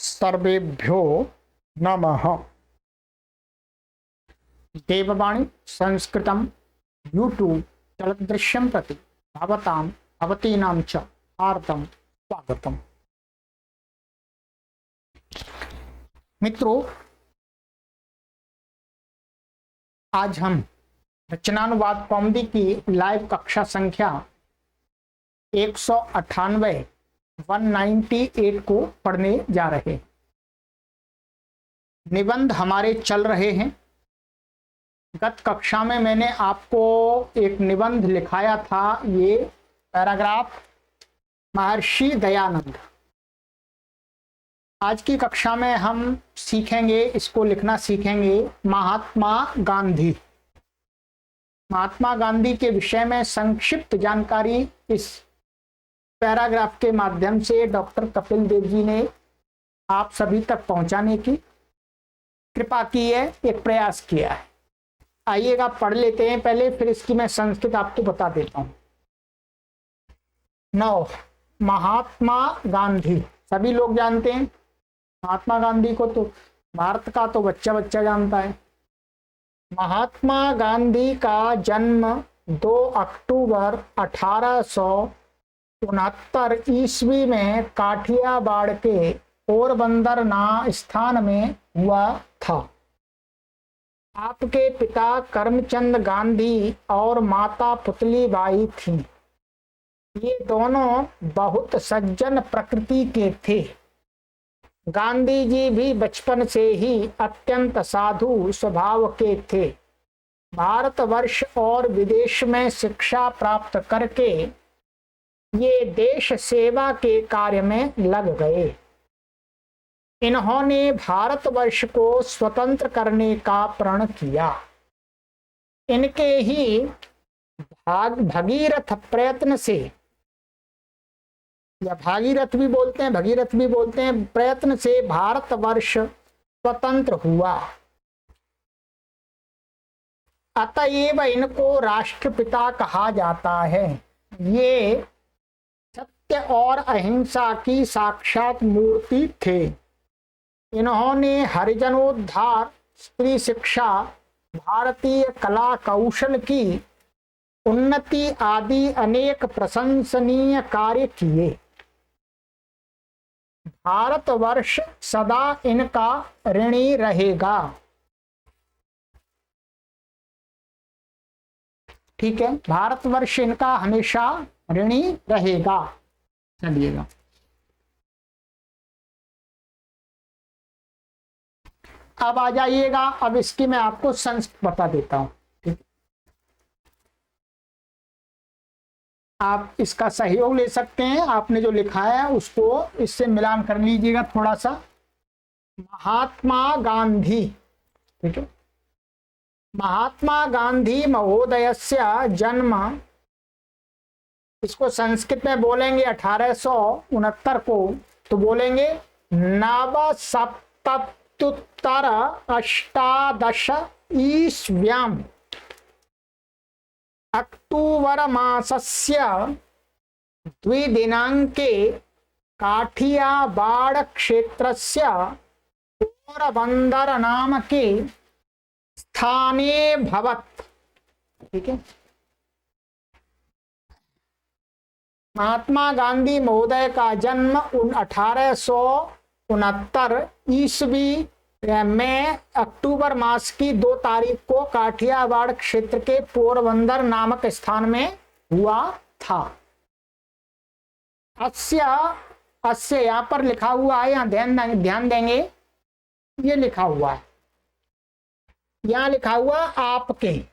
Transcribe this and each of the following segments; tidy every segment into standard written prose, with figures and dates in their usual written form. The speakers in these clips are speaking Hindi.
सर्वेभ्यो नमः। देववाणी संस्कृतम यूट्यूब चलदृश्यम प्रति भवतां भवतीनां च हार्दं स्वागतम। मित्रों, आज हम रचनानुवाद कौमुदी की लाइव कक्षा संख्या 198 198 को पढ़ने जा रहे हैं। निबंध हमारे चल रहे हैं। गत कक्षा में मैंने आपको एक निबंध लिखाया था, ये पैराग्राफ महर्षि दयानंद। आज की कक्षा में हम सीखेंगे, इसको लिखना सीखेंगे, महात्मा गांधी। महात्मा गांधी के विषय में संक्षिप्त जानकारी इस पैराग्राफ के माध्यम से डॉक्टर कपिल देव जी ने आप सभी तक पहुंचाने की कृपा की है, एक प्रयास किया है। आइएगा पढ़ लेते हैं पहले, फिर इसकी मैं संस्कृत आपको बता देता हूं। 9 महात्मा गांधी सभी लोग जानते हैं। महात्मा गांधी को तो भारत का तो बच्चा बच्चा जानता है। महात्मा गांधी का जन्म 2 अक्टूबर 1869 ईस्वी में काठियावाड़ के पोरबंदर नाम स्थान में हुआ था। आपके पिता करमचंद गांधी और माता पुतली बाई थीं। ये दोनों बहुत सज्जन प्रकृति के थे। गांधी जी भी बचपन से ही अत्यंत साधु स्वभाव के थे। भारतवर्ष और विदेश में शिक्षा प्राप्त करके ये देश सेवा के कार्य में लग गए। इन्होंने भारतवर्ष को स्वतंत्र करने का प्रण किया। इनके ही भगीरथ प्रयत्न से, या भागीरथ भी बोलते हैं, भगीरथ भी बोलते हैं, प्रयत्न से भारतवर्ष स्वतंत्र हुआ। अतएव इनको राष्ट्रपिता कहा जाता है। ये सत्य और अहिंसा की साक्षात मूर्ति थे। इन्होंने हरिजनोद्धार, स्त्री शिक्षा, भारतीय कला कौशल की उन्नति आदि अनेक प्रशंसनीय कार्य किए। भारतवर्ष सदा इनका ऋणी रहेगा। ठीक है, भारतवर्ष इनका हमेशा ऋणी रहेगा। चलिएगा, अब आ जाइएगा। अब इसकी मैं आपको संस्कृत बता देता हूं। ठीक, आप इसका सहयोग ले सकते हैं। आपने जो लिखा है उसको इससे मिलान कर लीजिएगा थोड़ा सा। महात्मा गांधी, ठीक है, महात्मा गांधी महोदयस्य जन्म, इसको संस्कृत में बोलेंगे 1869 को, तो बोलेंगे नवसप्तत्युत्तर अष्टादश ईस्व्याम अक्टूबर मासस्य 2 दिनांके काठियावाड़ क्षेत्रस्य पोरबंदर नामके स्थाने भवत्। ठीक है, महात्मा गांधी महोदय का जन्म 1869 ईस्वी में अक्टूबर मास की 2 तारीख को काठियावाड़ क्षेत्र के पोरबंदर नामक स्थान में हुआ था। अस्य यहाँ पर लिखा हुआ है, यहाँ ध्यान देंगे, ये लिखा हुआ है, यहाँ लिखा हुआ आपके,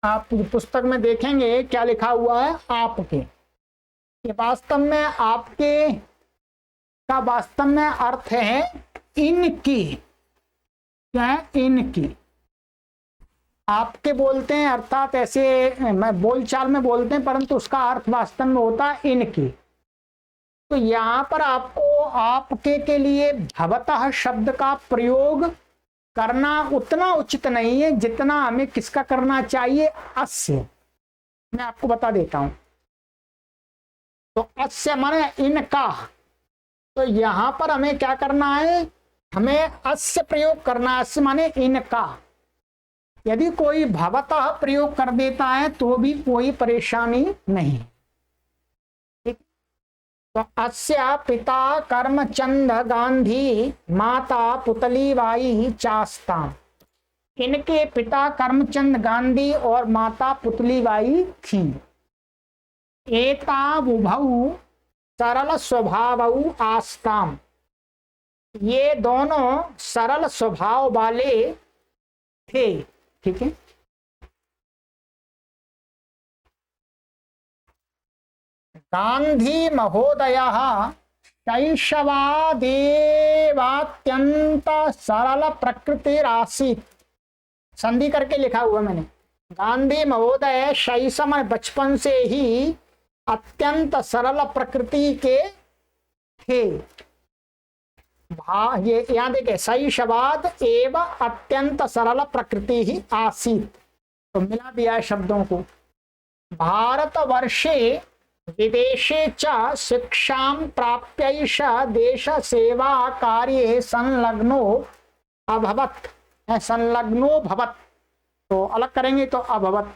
आप पुस्तक में देखेंगे क्या लिखा हुआ है, आपके। ये वास्तव में आपके का वास्तव में अर्थ है इनकी। क्या है? इनकी। आपके बोलते हैं, अर्थात ऐसे मैं बोलचाल में बोलते हैं, परंतु उसका अर्थ वास्तव में होता है इनकी। तो यहाँ पर आपको आपके के लिए भवतः शब्द का प्रयोग करना उतना उचित नहीं है जितना हमें किसका करना चाहिए, अस्य। मैं आपको बता देता हूं। तो अस्य माने इनका, तो यहां पर हमें क्या करना है, हमें अस्य प्रयोग करना है। अस्य माने इनका। यदि कोई भवतः प्रयोग कर देता है तो भी कोई परेशानी नहीं। ठीक, तो अस्य पिता करमचंद गांधी माता पुतलीबाई चास्ताम। इनके पिता करमचंद गांधी और माता पुतलीबाई थीं। एतावुभौ सरल स्वभावौ आस्ताम। ये दोनों सरल स्वभाव वाले थे। ठीक है, गांधी महोदयः शैशवादेवात्यंत सरल प्रकृतिरासीत्। संधि करके लिखा हुआ मैंने। गांधी महोदय शैशव बचपन से ही अत्यंत सरल प्रकृति के थे। ये यहाँ देखे, शैशवाद एवं अत्यंत सरल प्रकृति ही आसीत। तो मिला दिया है शब्दों को। भारतवर्षे विदेशे च शिक्षां प्राप्यैष देश सेवा कार्ये संलग्नो अभवत्। संलग्नो भवत्, तो अलग करेंगे तो अभवत्।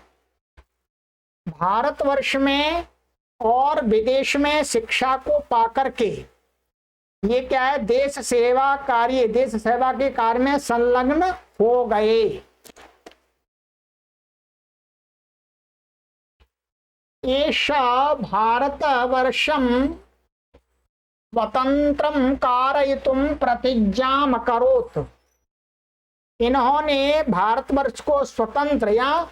भारतवर्ष में और विदेश में शिक्षा को पाकर के ये क्या है, देश सेवा कार्य, देश सेवा के कार्य में संलग्न हो गए। एषा भारतवर्षं स्वतंत्रं कारयितुं प्रतिज्ञाम् अकरोत्। इन्होंने भारतवर्ष को स्वतंत्र, या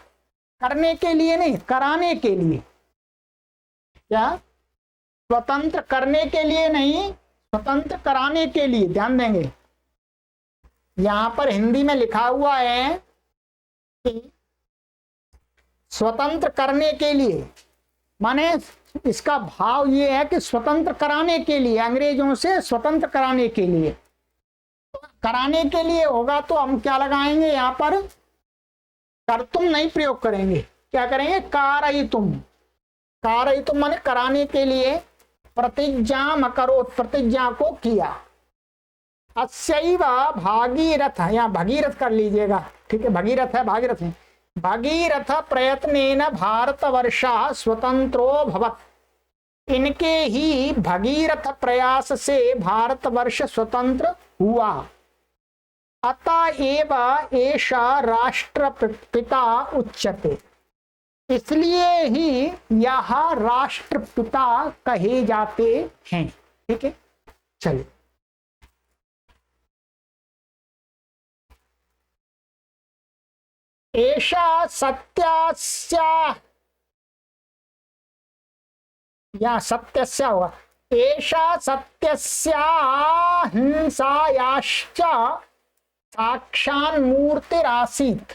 करने के लिए नहीं, कराने के लिए, क्या स्वतंत्र करने के लिए नहीं, स्वतंत्र कराने के लिए। ध्यान देंगे, यहां पर हिंदी में लिखा हुआ है कि स्वतंत्र करने के लिए, माने इसका भाव ये है कि स्वतंत्र कराने के लिए, अंग्रेजों से स्वतंत्र कराने के लिए। कराने के लिए होगा तो हम क्या लगाएंगे, यहां पर कर्तुम नहीं प्रयोग करेंगे, क्या करेंगे, कारयितुम। कारयितुम माने कराने के लिए। प्रतिज्ञाम् अकरोत्, प्रतिज्ञा को किया। अस्यैव भागीरथ, या भगीरथ कर लीजिएगा, ठीक है, भगीरथ है, भागीरथ है। भगीरथ प्रयत्नेन भारतवर्षः स्वतंत्रो भवत्। इनके ही भगीरथ प्रयास से भारतवर्ष स्वतंत्र हुआ। अतएव एषा राष्ट्रपिता उच्यते। इसलिए ही यह राष्ट्रपिता कहे जाते हैं। ठीक है, चलिए एषा सत्यस्य, या सत्यस्य होगा, एषा सत्यस्याहिंसायाश्च साक्षान्मूर्तिरासीत्।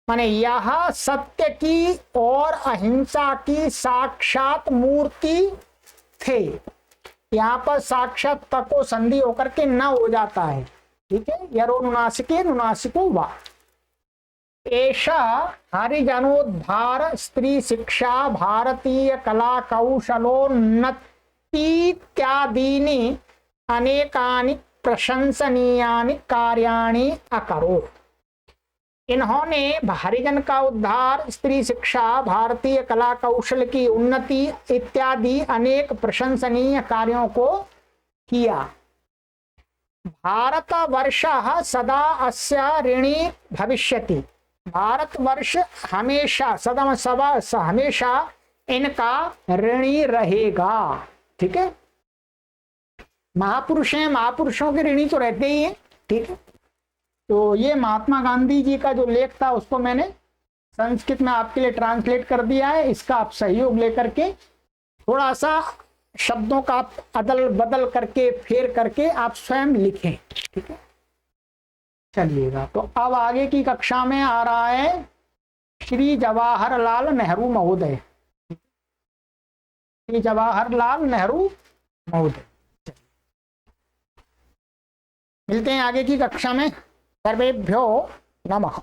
माने यह सत्य की और अहिंसा की साक्षात मूर्ति थे। यहाँ पर साक्षात तको संधि होकर के न हो जाता है। ठीक है, यरो नुनासिके नुनासिको वा। एषा हरिजनोद्धार, स्त्री शिक्षा, भारतीय कला कौशलोन्नतीत्यादीनि अनेकानि प्रशंसनीयानि कार्याणि अकरोत्। इन्होंने हरिजन का उद्धार, स्त्री शिक्षा, भारतीय कला कौशल की उन्नति इत्यादि अनेक प्रशंसनीय कार्यों को किया। भारतवर्षः सदा अस्य ऋणी भविष्यति। भारतवर्ष हमेशा, सदा हमेशा इनका ऋणी रहेगा। ठीक है, महापुरुष हैं, महापुरुषों के ऋणी तो रहते ही हैं। ठीक है, तो ये महात्मा गांधी जी का जो लेख था उसको मैंने संस्कृत में आपके लिए ट्रांसलेट कर दिया है। इसका आप सहयोग लेकर के थोड़ा सा शब्दों का आप अदल बदल करके, फेर करके आप स्वयं लिखें। ठीक है, चलिएगा। तो अब आगे की कक्षा में आ रहा है श्री जवाहरलाल नेहरू महोदय। श्री जवाहरलाल नेहरू महोदय। मिलते हैं आगे की कक्षा में। सर्वेभ्यो नमः।